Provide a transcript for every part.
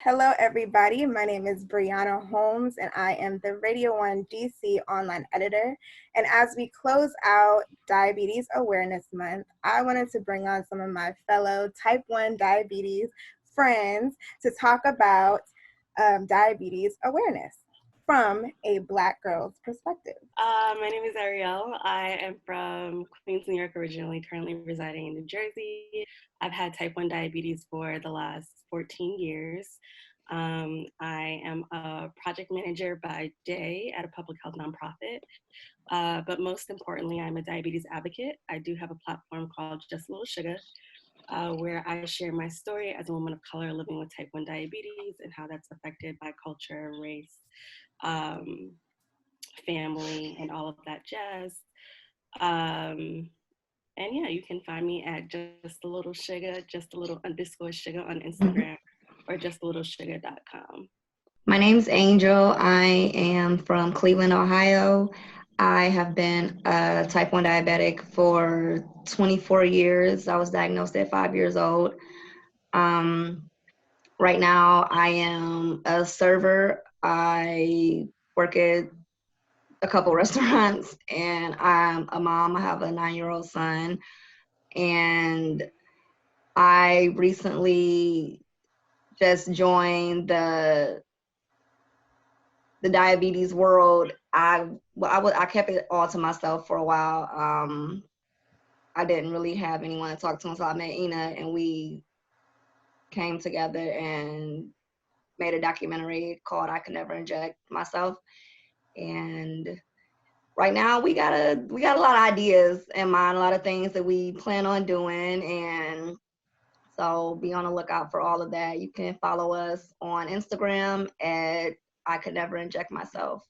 Hello, everybody. My name is BreAnna Holmes, and I am the Radio 1 DC online editor. And as we close out Diabetes Awareness Month, I wanted to bring on some of my fellow type 1 diabetes friends to talk about diabetes awareness from a Black girl's perspective. My name is Ariel. I am from Queens, New York originally, currently residing in New Jersey. I've had type 1 diabetes for the last 14 years. I am a project manager by day at a public health nonprofit. But most importantly, I'm a diabetes advocate. I do have a platform called Just a Little Sugar, where I share my story as a woman of color living with type 1 diabetes and how that's affected by culture, race, family, and all of that jazz. And yeah, you can find me at just a little sugar, just a little underscore sugar on Instagram, or justlittle.sugar.com. My name's Angel. I am from Cleveland, Ohio. I have been a type 1 diabetic for 24 years. I was diagnosed at 5 years old. Right now, I am a server. I work at a couple restaurants, and I'm a mom. I have a 9-year-old son, and I recently just joined the diabetes world. I kept it all to myself for a while. I didn't really have anyone to talk to until I met Ina, and we came together and made a documentary called "I Could Never Inject Myself." And right now we got a lot of ideas in mind, a lot of things that we plan on doing, and so be on the lookout for all of that. You can follow us on Instagram at I Could Never Inject Myself.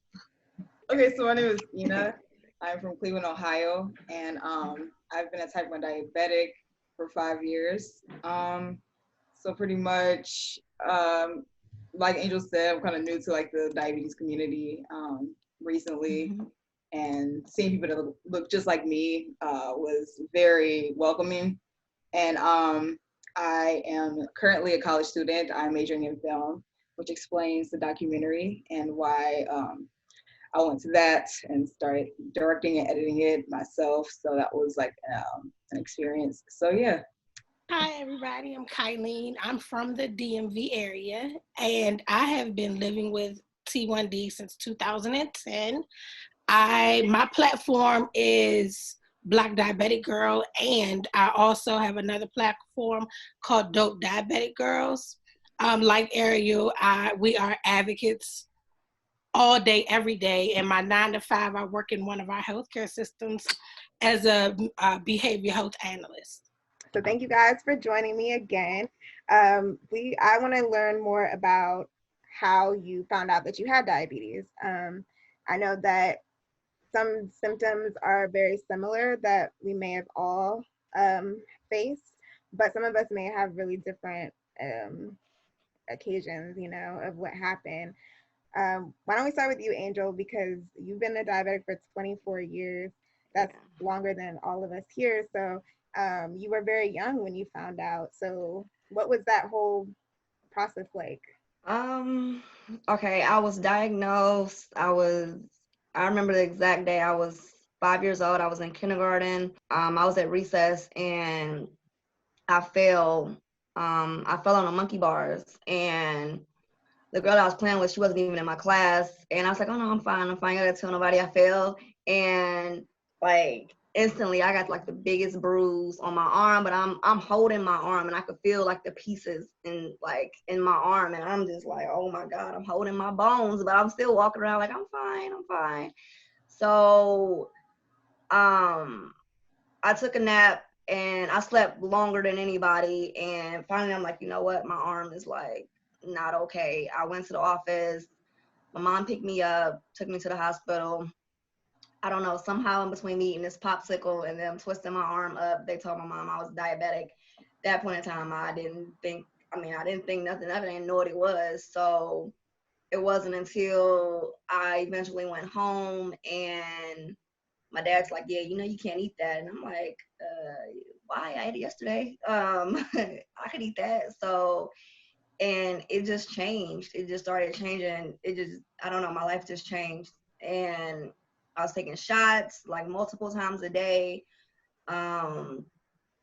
Okay, so my name is Ina. I'm from Cleveland, Ohio, and I've been a type 1 diabetic for 5 years. So pretty much, like Angel said, I'm kind of new to like the diabetes community recently, and seeing people that look just like me was very welcoming. And I am currently a college student. I'm majoring in film, which explains the documentary and why I went to that and started directing and editing it myself. So that was like an experience. So yeah. Hi everybody, I'm Kylene. I'm from the DMV area, and I have been living with T1D since 2010. My platform is Black Diabetic Girl, and I also have another platform called Dope Diabetic Girls. Like Ariel, we are advocates all day, every day. In my 9 to 5, I work in one of our healthcare systems as a behavioral health analyst. So thank you guys for joining me again. I want to learn more about how you found out that you had diabetes. I know that some symptoms are very similar that we may have all faced, but some of us may have really different occasions, of what happened. Why don't we start with you, Angel, because you've been a diabetic for 24 years. That's longer than all of us here. So you were very young when you found out. So what was that whole process like? Okay, I was diagnosed. I remember the exact day. I was 5 years old. I was in kindergarten. I was at recess and I fell. I fell on the monkey bars, and the girl I was playing with, she wasn't even in my class. And I was like, oh no, I'm fine. I gotta tell nobody I fell. And like instantly I got like the biggest bruise on my arm, but I'm holding my arm and I could feel like the pieces in my arm. And I'm just like, oh my God, I'm holding my bones, but I'm still walking around like I'm fine. So I took a nap and I slept longer than anybody. And finally I'm like, you know what? My arm is like not okay. I went to the office. My mom picked me up, took me to the hospital. I don't know, somehow in between me eating this popsicle and them twisting my arm up, they told my mom I was diabetic. At that point in time, I didn't think nothing of it. I didn't know what it was. So it wasn't until I eventually went home and my dad's like, yeah, you can't eat that. And I'm like, why? I ate it yesterday. I could eat that. So and it just changed. It just started changing. I don't know, my life just changed. And I was taking shots like multiple times a day. And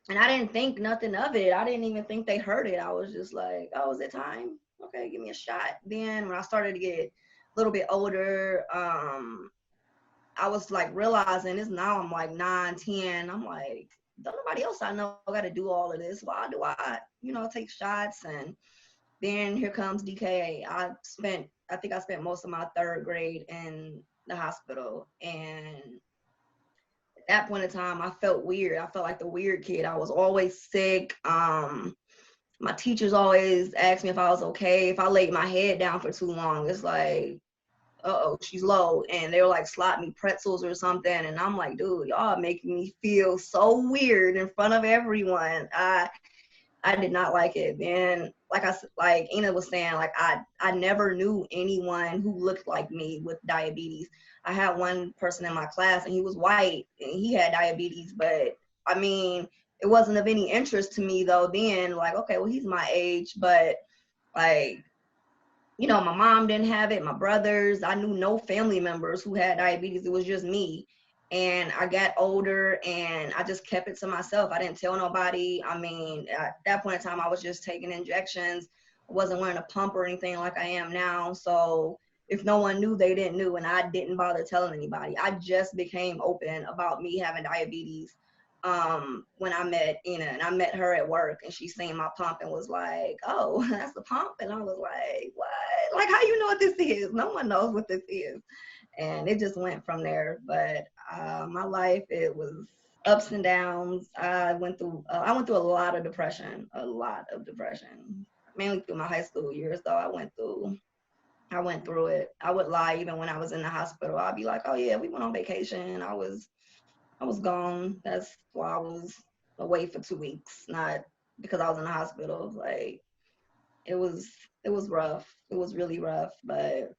I didn't think nothing of it. I didn't even think they heard it. I was just like, oh, is it time? Okay, give me a shot. Then when I started to get a little bit older, I was like realizing this now. I'm like 9, 10. I'm like, don't nobody else I know got to do all of this. Why do I, take shots? And then here comes DKA. I think I spent most of my 3rd grade in the hospital. And at that point in time, I felt weird. I felt like the weird kid. I was always sick. My teachers always asked me if I was okay. If I laid my head down for too long, it's like, uh-oh, she's low. And they were like slot me pretzels or something. And I'm like, dude, y'all making me feel so weird in front of everyone. I did not like it. And like Ina was saying, like I never knew anyone who looked like me with diabetes. I had one person in my class and he was white and he had diabetes, but I mean, it wasn't of any interest to me though then. Like, okay, well, he's my age, but like, my mom didn't have it, my brothers, I knew no family members who had diabetes. It was just me. And I got older and I just kept it to myself. I didn't tell nobody. I mean, at that point in time, I was just taking injections. I wasn't wearing a pump or anything like I am now. So if no one knew, they didn't know. And I didn't bother telling anybody. I just became open about me having diabetes when I met Ina, and I met her at work, and she seen my pump and was like, oh, that's the pump? And I was like, what? Like, how you know what this is? No one knows what this is. And it just went from there. But my life, it was ups and downs. I went through a lot of depression, mainly through my high school years though. I went through it. I would lie even when I was in the hospital. I'd be like, oh yeah, we went on vacation. I was gone. That's why I was away for 2 weeks, not because I was in the hospital. Like it was rough. It was really rough, but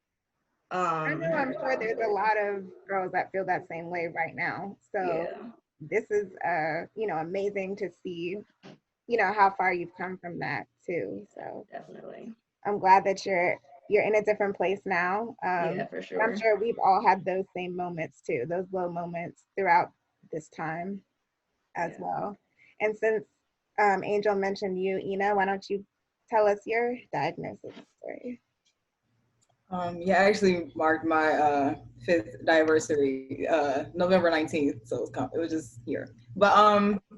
I know I'm sure there's a lot of girls that feel that same way right now. So yeah, this is amazing to see, how far you've come from that too. So definitely. I'm glad that you're in a different place now. Yeah, for And sure. I'm sure we've all had those same moments too, those low moments throughout this time as well. And since Angel mentioned you, Ina, why don't you tell us your diagnosis story? Yeah, I actually marked my 5th anniversary November 19th, so it was just here. But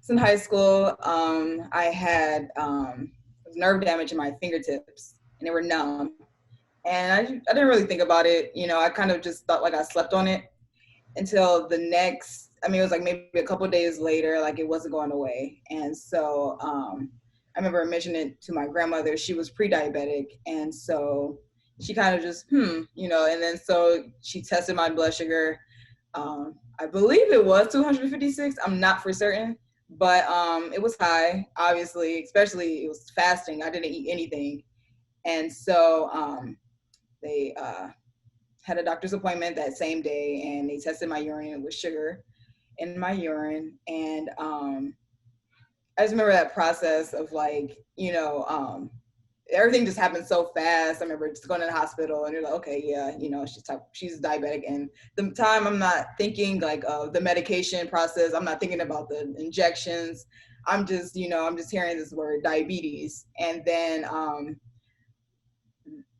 in high school, I had nerve damage in my fingertips, and they were numb. And I didn't really think about it. I kind of just thought like I slept on it until it was like maybe a couple of days later, like it wasn't going away. And so I remember mentioning it to my grandmother. She was pre-diabetic. And so she kind of just, and then so she tested my blood sugar. I believe it was 256. I'm not for certain, but it was high, obviously, especially it was fasting. I didn't eat anything. And so they had a doctor's appointment that same day, and they tested my urine with sugar in my urine. And I just remember that process of like, everything just happened so fast. I remember just going to the hospital and they're like, okay, yeah, she's diabetic. And the time I'm not thinking like of the medication process. I'm not thinking about the injections. I'm just hearing this word diabetes. And then, I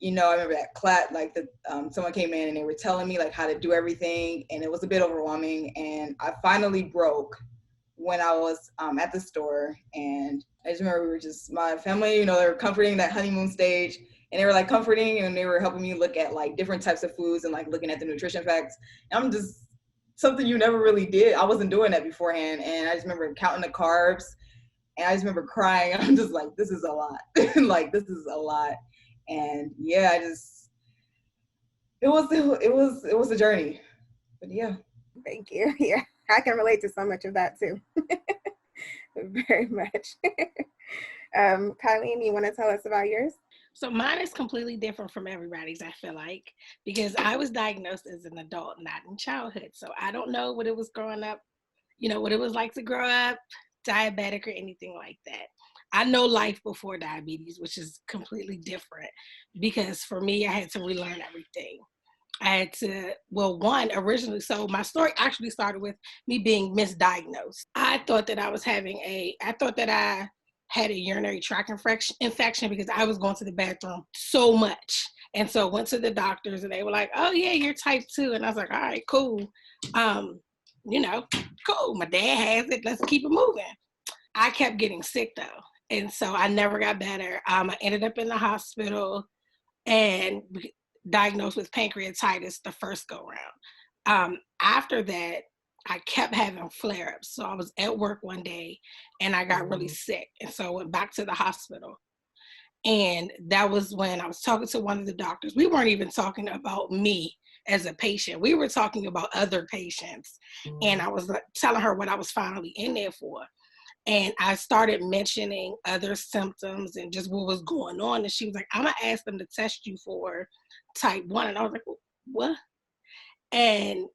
remember that class, like someone came in and they were telling me like how to do everything, and it was a bit overwhelming. And I finally broke when I was at the store, and I just remember my family, they were comforting that honeymoon stage, and they were like comforting, and they were helping me look at like different types of foods and like looking at the nutrition facts. And I'm just something you never really did. I wasn't doing that beforehand, and I just remember counting the carbs, and I just remember crying. I'm just like, this is a lot. Like this is a lot. And yeah, it was a journey, but yeah. Thank you. Yeah, I can relate to so much of that too. Very much. Kylene, you want to tell us about yours? So mine is completely different from everybody's, I feel like, because I was diagnosed as an adult, not in childhood. So I don't know what it was growing up, what it was like to grow up diabetic or anything like that. I know life before diabetes, which is completely different because for me, I had to relearn everything. I had to, well, one, originally, so my story actually started with me being misdiagnosed. I thought that I thought that I had a urinary tract infection because I was going to the bathroom so much. And so went to the doctors and they were like, oh yeah, you're type 2. And I was like, all right, cool. You know, cool. My dad has it. Let's keep it moving. I kept getting sick though. And so I never got better. I ended up in the hospital and diagnosed with pancreatitis the first go round. After that, I kept having flare ups. So I was at work one day and I got really sick. And so I went back to the hospital. And that was when I was talking to one of the doctors. We weren't even talking about me as a patient. We were talking about other patients. And I was telling her what I was finally in there for. And I started mentioning other symptoms and just what was going on. And she was like, I'm going to ask them to test you for type 1. And I was like, what? And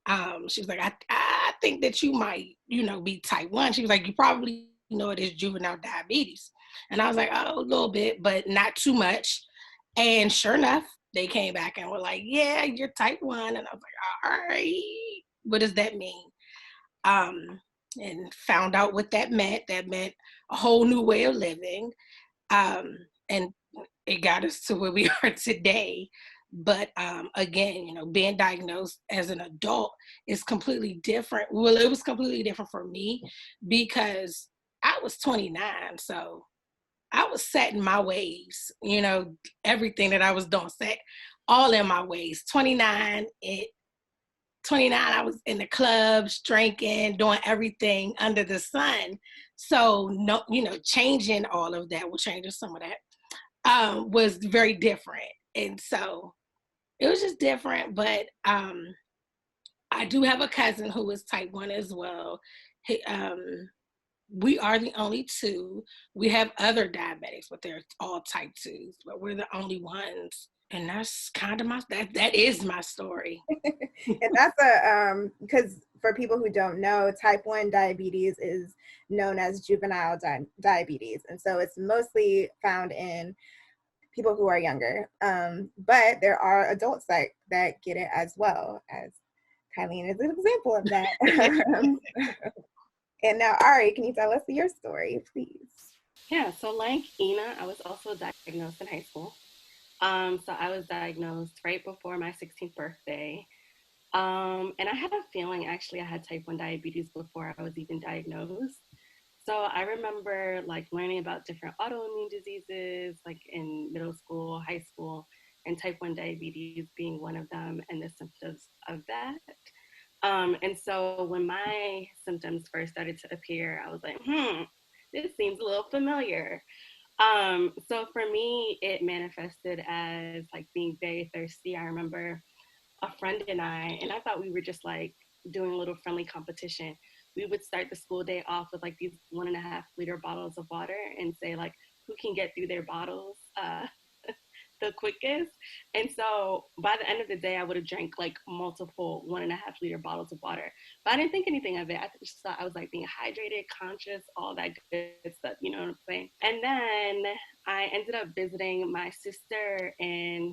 she was like, I think that you might, be type 1. She was like, you probably know it is juvenile diabetes. And I was like, oh, a little bit, but not too much. And sure enough, they came back and were like, yeah, you're type 1. And I was like, all right, what does that mean? And found out what that meant. That meant a whole new way of living. And it got us to where we are today. But again, being diagnosed as an adult is completely different. Well, it was completely different for me because I was 29. So I was set in my ways, everything that I was doing, set all in my ways. 29, I was in the clubs, drinking, doing everything under the sun. So, no, changing all of that, well, changing some of that, was very different. And so it was just different. But I do have a cousin who is type 1 as well. We are the only two. We have other diabetics, but they're all type 2s, but we're the only ones. And that's kind of that is my story. And that's because for people who don't know, type 1 diabetes is known as juvenile diabetes. And so it's mostly found in people who are younger. But there are adults that get it as well, as Kylene is an example of that. And now, Ari, can you tell us your story, please? Yeah, so like Ina, I was also diagnosed in high school. So I was diagnosed right before my 16th birthday. And I had a feeling actually I had type 1 diabetes before I was even diagnosed. So I remember like learning about different autoimmune diseases like in middle school, high school, and type 1 diabetes being one of them and the symptoms of that. And so when my symptoms first started to appear, I was like, this seems a little familiar. So for me, it manifested as like being very thirsty. I remember a friend and I thought we were just like doing a little friendly competition. We would start the school day off with like these 1.5 liter bottles of water and say like, who can get through their bottles the quickest. And so by the end of the day, I would have drank like multiple 1.5 liter bottles of water. But I didn't think anything of it. I just thought I was like being hydrated, conscious, all that good stuff. You know what I'm saying? And then I ended up visiting my sister in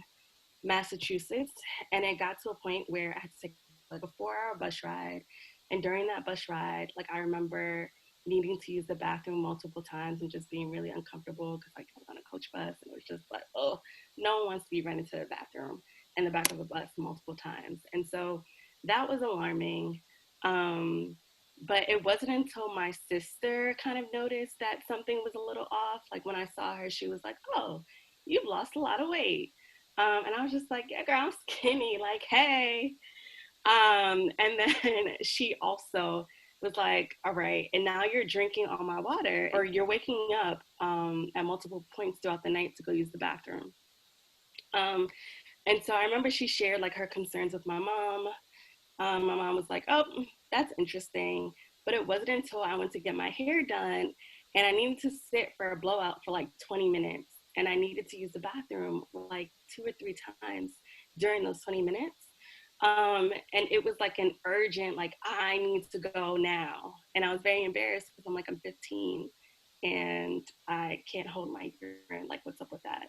Massachusetts, and it got to a point where I had to take like a 4-hour bus ride. And during that bus ride, like I remember needing to use the bathroom multiple times and just being really uncomfortable because like I was on a coach bus and it was just like, oh, no one wants to be running to the bathroom in the back of a bus multiple times. And so that was alarming. But it wasn't until my sister kind of noticed that something was a little off. Like when I saw her, she was like, oh, you've lost a lot of weight. And I was just like, yeah, girl, I'm skinny. Like, hey. And then she also was like, all right, and now you're drinking all my water, or you're waking up at multiple points throughout the night to go use the bathroom. And so I remember she shared like her concerns with my mom. My mom was like, oh, that's interesting. But it wasn't until I went to get my hair done and I needed to sit for a blowout for like 20 minutes. And I needed to use the bathroom like 2 or 3 times during those 20 minutes. And it was like an urgent, like, I need to go now. And I was very embarrassed because I'm like, I'm 15 and I can't hold my urine. Like, what's up with that?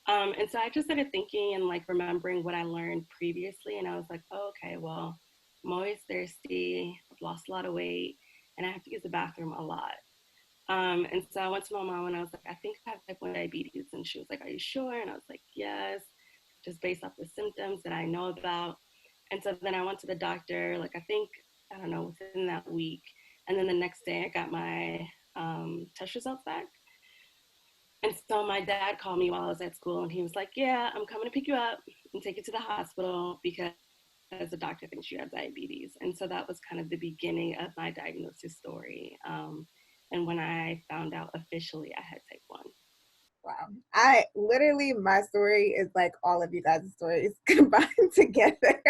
And so I just started thinking and like remembering what I learned previously. And I was like, oh, okay, well, I'm always thirsty. I've lost a lot of weight and I have to use the bathroom a lot. And so I went to my mom and I was like, I think I have type 1 diabetes. And she was like, are you sure? And I was like, yes, just based off the symptoms that I know about. And so then I went to the doctor, like, I don't know, within that week. And then the next day I got my test results back. And so my dad called me while I was at school and he was like, yeah, I'm coming to pick you up and take you to the hospital because the doctor thinks you have diabetes. And so that was kind of the beginning of my diagnosis story. And when I found out officially I had type 1. Wow. I literally, my story is like all of you guys' stories combined together.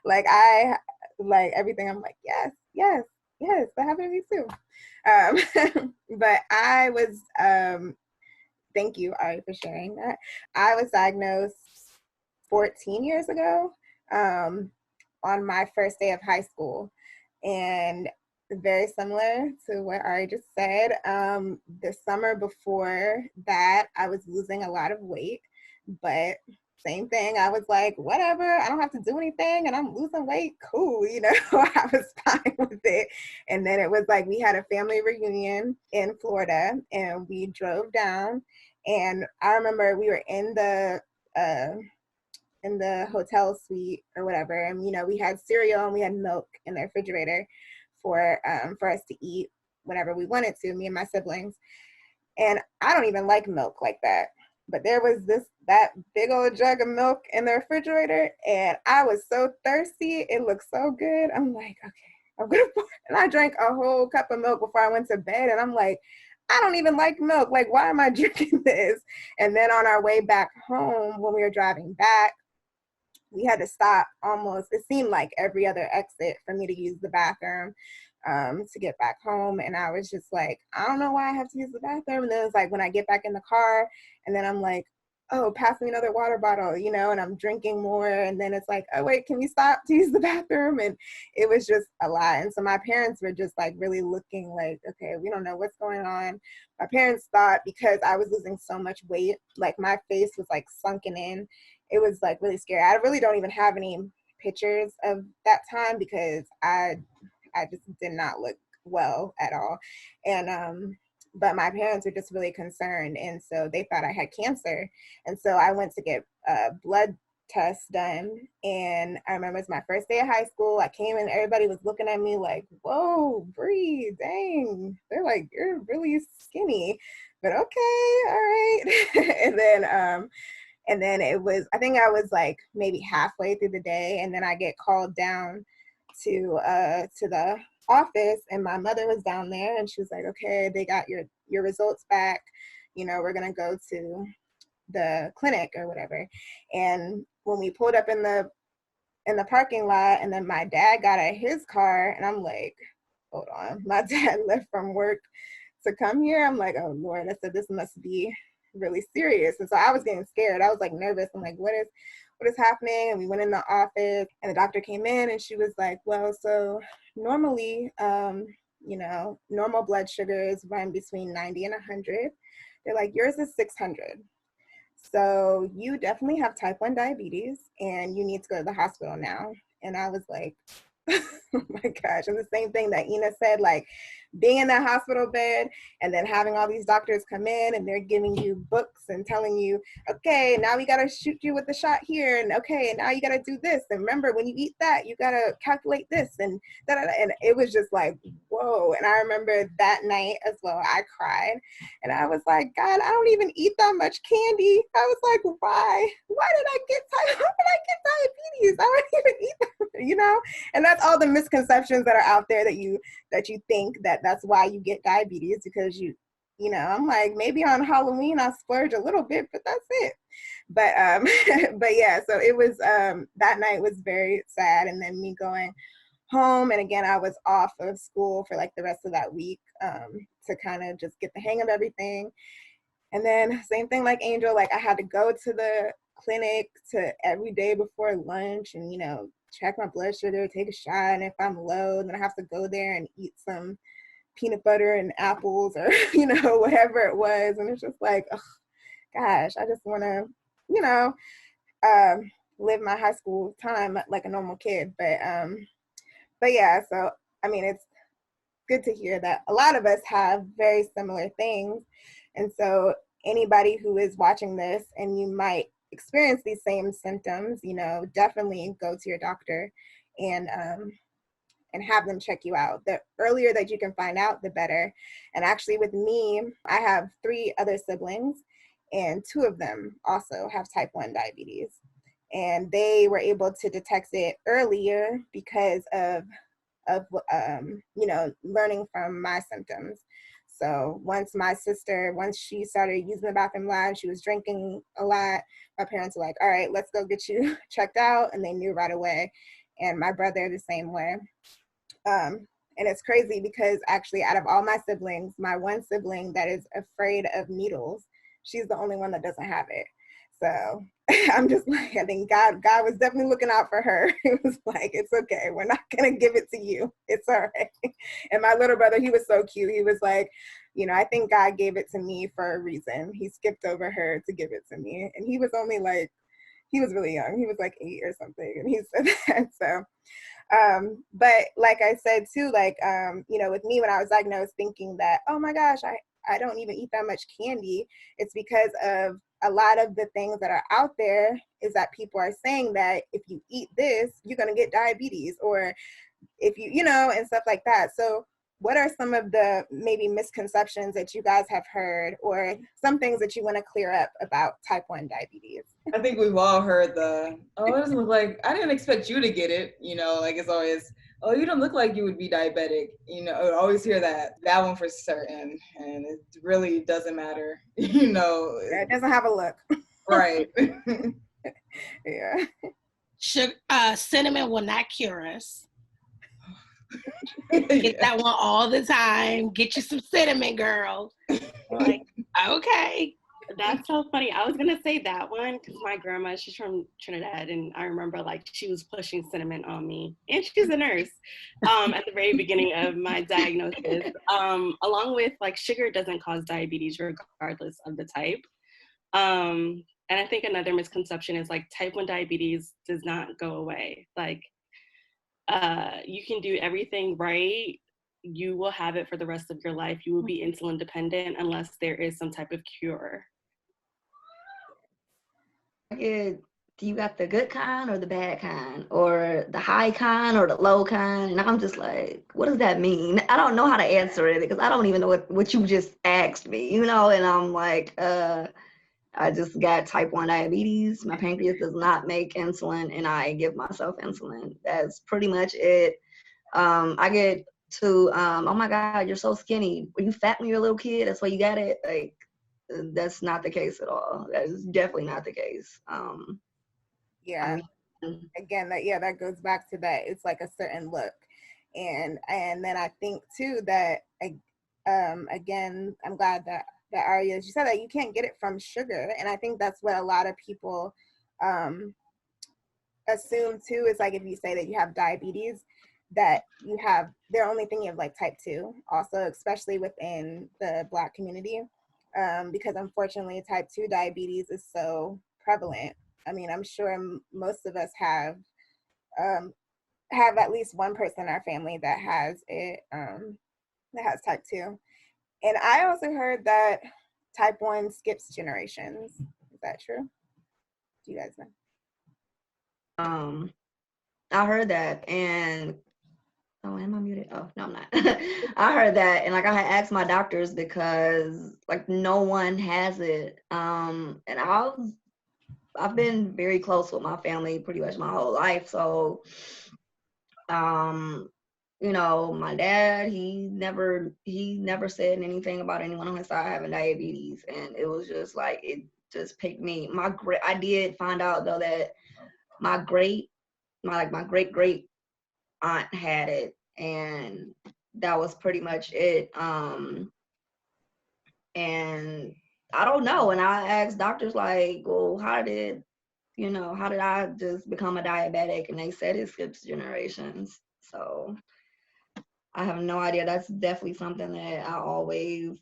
Like everything, I'm like, yes, yes, yes, that happened to me too. But I was, thank you, Ari, for sharing that. I was diagnosed 14 years ago, on my first day of high school. And very similar to what Ari just said, the summer before that, I was losing a lot of weight, but same thing. I was like, whatever, I don't have to do anything and I'm losing weight. Cool, you know, I was fine with it. And then it was like we had a family reunion in Florida and we drove down. And I remember we were in the hotel suite or whatever, and you know, we had cereal and we had milk in the refrigerator for us to eat whenever we wanted to, me and my siblings. And I don't even like milk like that, but there was that big old jug of milk in the refrigerator, and I was so thirsty. It looked so good. I'm like, okay, I'm gonna pour. And I drank a whole cup of milk before I went to bed, and I'm like, I don't even like milk. Like, why am I drinking this? And then on our way back home, when we were driving back, we had to stop almost, it seemed like every other exit for me to use the bathroom, to get back home. And I was just like, I don't know why I have to use the bathroom. And then it's like when I get back in the car and then I'm like, oh, pass me another water bottle, you know, and I'm drinking more. And then it's like, oh, wait, can we stop to use the bathroom? And it was just a lot. And so my parents were just like really looking like, okay, we don't know what's going on. My parents thought because I was losing so much weight, like my face was like sunken in. It was like really scary. I really don't even have any pictures of that time because I just did not look well at all. And but my parents were just really concerned, and so they thought I had cancer. And so I went to get blood tests done, and I remember it was my first day of high school. I came and everybody was looking at me like, whoa, Bree, dang, they're like, you're really skinny, but okay, all right. And then it was, I think I was like maybe halfway through the day, and then I get called down to the office, and my mother was down there, and she was like, okay, they got your results back. You know, we're gonna go to the clinic or whatever. And when we pulled up in the parking lot, and then my dad got out of his car, and I'm like, hold on, my dad left from work to come here. I'm like, oh Lord, I said, this must be really serious. And so I was getting scared. I was like nervous. I'm like, what is happening? And we went in the office, and the doctor came in, and she was like, well, so normally, you know, normal blood sugars run between 90 and 100. They're like, yours is 600. So you definitely have type 1 diabetes and you need to go to the hospital now. And I was like, oh my gosh. And the same thing that Ina said, like being in that hospital bed and then having all these doctors come in and they're giving you books and telling you, okay, now we got to shoot you with the shot here. And okay, and now you got to do this. And remember, when you eat that, you got to calculate this. And da-da-da. And it was just like, whoa. And I remember that night as well, I cried. And I was like, God, I don't even eat that much candy. I was like, why? Why did I get diabetes? I don't even eat them, you know? And that's all the misconceptions that are out there that you think that's why you get diabetes, because you know, I'm like, maybe on Halloween I'll splurge a little bit, but that's it. But but yeah, so it was that night was very sad. And then me going home, and again I was off of school for like the rest of that week, to kind of just get the hang of everything. And then same thing like Angel, like I had to go to the clinic to every day before lunch and, you know, check my blood sugar, take a shot, and if I'm low, then I have to go there and eat some peanut butter and apples or, whatever it was. And it's just like, oh, gosh, I just want to, live my high school time like a normal kid. But yeah, so, I mean, it's good to hear that a lot of us have very similar things. And so anybody who is watching this and you might experience these same symptoms, definitely go to your doctor and have them check you out. The earlier that you can find out, the better. And actually with me, I have 3 other siblings and 2 of them also have type 1 diabetes. And they were able to detect it earlier because of learning from my symptoms. So once she started using the bathroom a lot, she was drinking a lot, my parents were like, all right, let's go get you checked out. And they knew right away. And my brother the same way. And it's crazy because actually out of all my siblings, my one sibling that is afraid of needles, she's the only one that doesn't have it. So I'm just like, I think God was definitely looking out for her. He was like, it's okay. We're not going to give it to you. It's all right. And my little brother, he was so cute. He was like, I think God gave it to me for a reason. He skipped over her to give it to me. And he was only like, he was really young. He was like 8 or something. And he said that. So, but like I said too, like, with me when I was diagnosed thinking that, oh my gosh, I don't even eat that much candy. It's because of a lot of the things that are out there is that people are saying that if you eat this, you're going to get diabetes, or if you, and stuff like that. So what are some of the maybe misconceptions that you guys have heard, or some things that you want to clear up about type 1 diabetes? I think we've all heard it doesn't look like, I didn't expect you to get it. Like it's always, oh, you don't look like you would be diabetic. I always hear that one for certain. And it really doesn't matter, It doesn't have a look. Right. Yeah. Cinnamon will not cure us. Get that one all the time. Get you some cinnamon, girl. Like, okay. That's so funny. I was gonna say that one because my grandma, she's from Trinidad, and I remember like she was pushing cinnamon on me, and she's a nurse. At the very beginning of my diagnosis, along with like sugar doesn't cause diabetes regardless of the type. And I think another misconception is like type 1 diabetes does not go away. Like, you can do everything right. You will have it for the rest of your life. You will be insulin dependent unless there is some type of cure. Do you got the good kind or the bad kind, or the high kind or the low kind? And I'm just like, what does that mean? I don't know how to answer it because I don't even know what you just asked me, and I'm like, I just got type 1 diabetes. My pancreas does not make insulin, and I give myself insulin. That's pretty much it. I get to, oh my God, you're so skinny. Were you fat when you were a little kid? That's why you got it? Like, that's not the case at all. That is definitely not the case. Yeah. Again, that goes back to that. It's like a certain look. And then I think too that, again, I'm glad that Ariel, you said that you can't get it from sugar. And I think that's what a lot of people assume too, is like if you say that you have diabetes, that they're only thinking of like type 2 also, especially within the Black community, because unfortunately type 2 diabetes is so prevalent. I mean, I'm sure most of us have at least one person in our family that has it, that has type 2. And I also heard that type 1 skips generations. Is that true? Do you guys know? I heard that, and oh, am I muted? Oh, no, I'm not. I heard that, and like I had asked my doctors because like no one has it. And I've been very close with my family pretty much my whole life. So, my dad, he never said anything about anyone on his side having diabetes, and it was just like it just picked me. I did find out though that my great great aunt had it, and that was pretty much it. And I don't know. And I asked doctors like, well, how did I just become a diabetic? And they said it skips generations. So I have no idea. That's definitely something that I always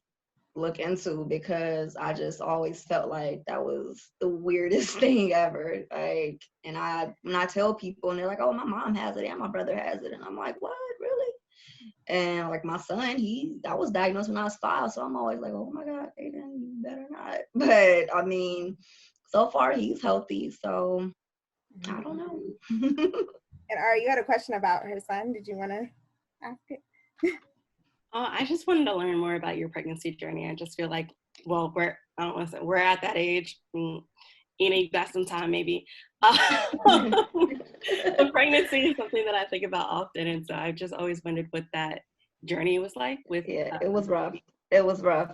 look into, because I just always felt like that was the weirdest thing ever. Like, and when I tell people, and they're like, "Oh, my mom has it and my brother has it," and I'm like, "What, really?" And like my son, I was diagnosed when I was 5, so I'm always like, "Oh my God, Aiden, you better not." But I mean, so far he's healthy, so I don't know. And Ari, you had a question about her son. Did you want to ask it? I just wanted to learn more about your pregnancy journey. I just feel like, well, I don't want to say we're at that age. You got some time maybe. But pregnancy is something that I think about often, and so I've just always wondered what that journey was like with. Yeah, it was rough. It was rough.